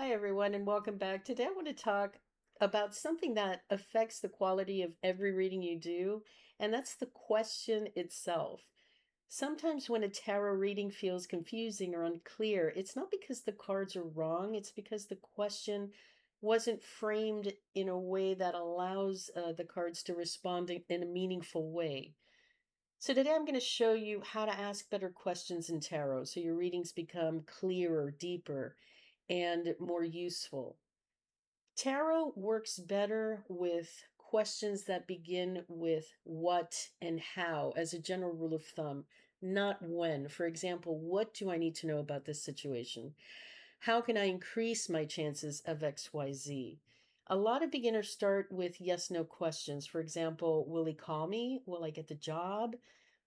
Hi, everyone, and welcome back. Today, I want to talk about something that affects the quality of every reading you do, and that's the question itself. Sometimes, when a tarot reading feels confusing or unclear, it's not because the cards are wrong, it's because the question wasn't framed in a way that allows the cards to respond in a meaningful way. So, today, I'm going to show you how to ask better questions in tarot so your readings become clearer, deeper, and more useful. Tarot works better with questions that begin with what and how as a general rule of thumb, not when. For example, what do I need to know about this situation? How can I increase my chances of XYZ? A lot of beginners start with yes no questions. For example, will he call me? Will I get the job?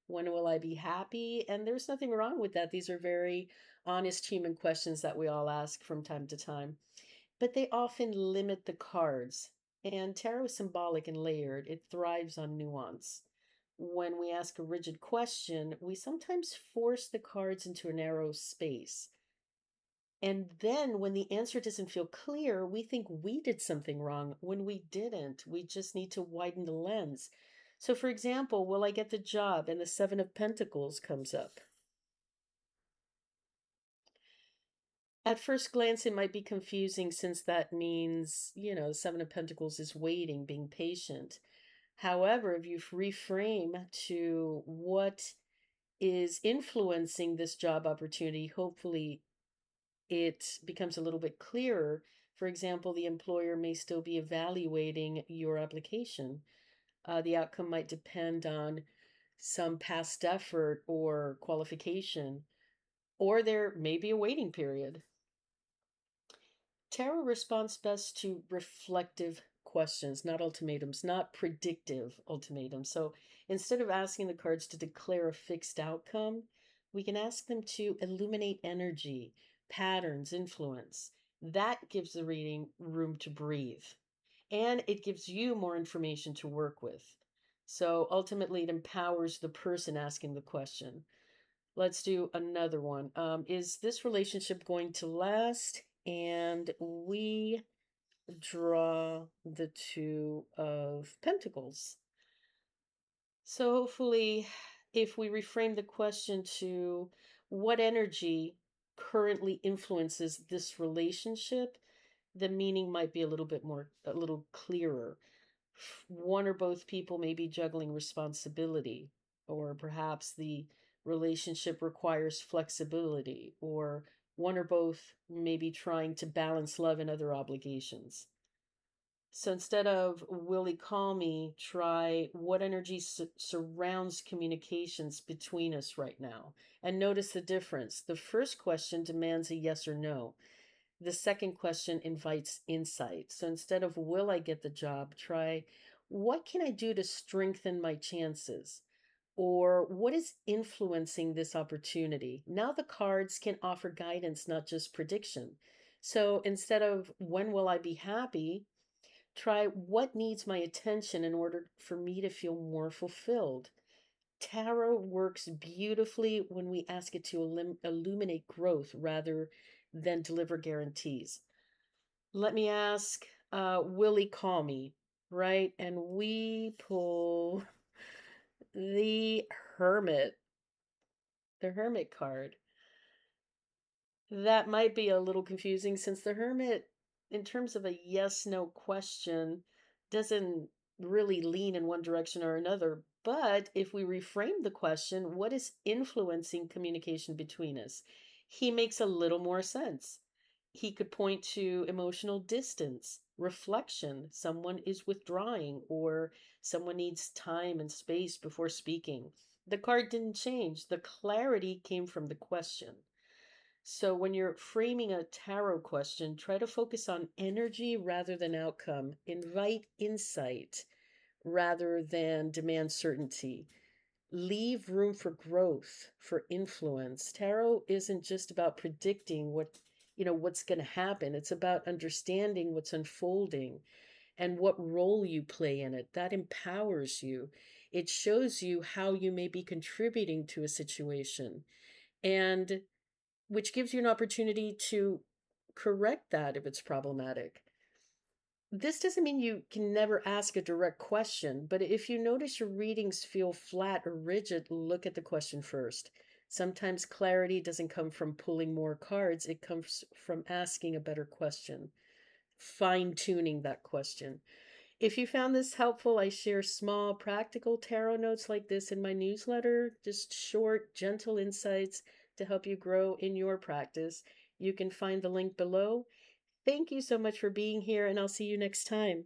When will I be happy? And there's nothing wrong with that. These are very honest human questions that we all ask from time to time, but they often limit the cards. And tarot is symbolic and layered, it thrives on nuance. When we ask a rigid question, we sometimes force the cards into a narrow space. And then when the answer doesn't feel clear, we think we did something wrong when we didn't. We just need to widen the lens. So, for example, will I get the job? And the Seven of Pentacles comes up. At first glance, it might be confusing since that means, Seven of Pentacles is waiting, being patient. However, if you reframe to what is influencing this job opportunity, hopefully it becomes a little bit clearer. For example, the employer may still be evaluating your application. The outcome might depend on some past effort or qualification, or there may be a waiting period. Tarot responds best to reflective questions, not ultimatums, not predictive ultimatums. So instead of asking the cards to declare a fixed outcome, we can ask them to illuminate energy, patterns, influence. That gives the reading room to breathe. And it gives you more information to work with. So ultimately, it empowers the person asking the question. Let's do another one. Is this relationship going to last? And we draw the Two of Pentacles. So hopefully, if we reframe the question to what energy currently influences this relationship, the meaning might be a little clearer. One or both people may be juggling responsibility, or perhaps the relationship requires flexibility, or one or both may be trying to balance love and other obligations. So instead of will he call me, try what energy surrounds communications between us right now. And notice the difference. The first question demands a yes or no. The second question invites insight. So instead of will I get the job, try what can I do to strengthen my chances? Or what is influencing this opportunity? Now the cards can offer guidance, not just prediction. So instead of when will I be happy, try what needs my attention in order for me to feel more fulfilled. Tarot works beautifully when we ask it to illuminate growth rather than deliver guarantees. Let me ask, will he call me? Right? And we pull the Hermit, the Hermit card. That might be a little confusing since the Hermit, in terms of a yes no question, doesn't really lean in one direction or another. But if we reframe the question, what is influencing communication between us? He makes a little more sense. He could point to emotional distance, reflection. Someone is withdrawing, or someone needs time and space before speaking. The card didn't change. The clarity came from the question. So when you're framing a tarot question, try to focus on energy rather than outcome. Invite insight rather than demand certainty. Leave room for growth, for influence. Tarot isn't just about predicting what's going to happen. It's about understanding what's unfolding and what role you play in it. That empowers you. It shows you how you may be contributing to a situation. And which gives you an opportunity to correct that if it's problematic. This doesn't mean you can never ask a direct question, but if you notice your readings feel flat or rigid, look at the question first. Sometimes clarity doesn't come from pulling more cards, it comes from asking a better question, fine tuning that question. If you found this helpful, I share small, practical tarot notes like this in my newsletter, just short, gentle insights to help you grow in your practice. You can find the link below. Thank you so much for being here, and I'll see you next time.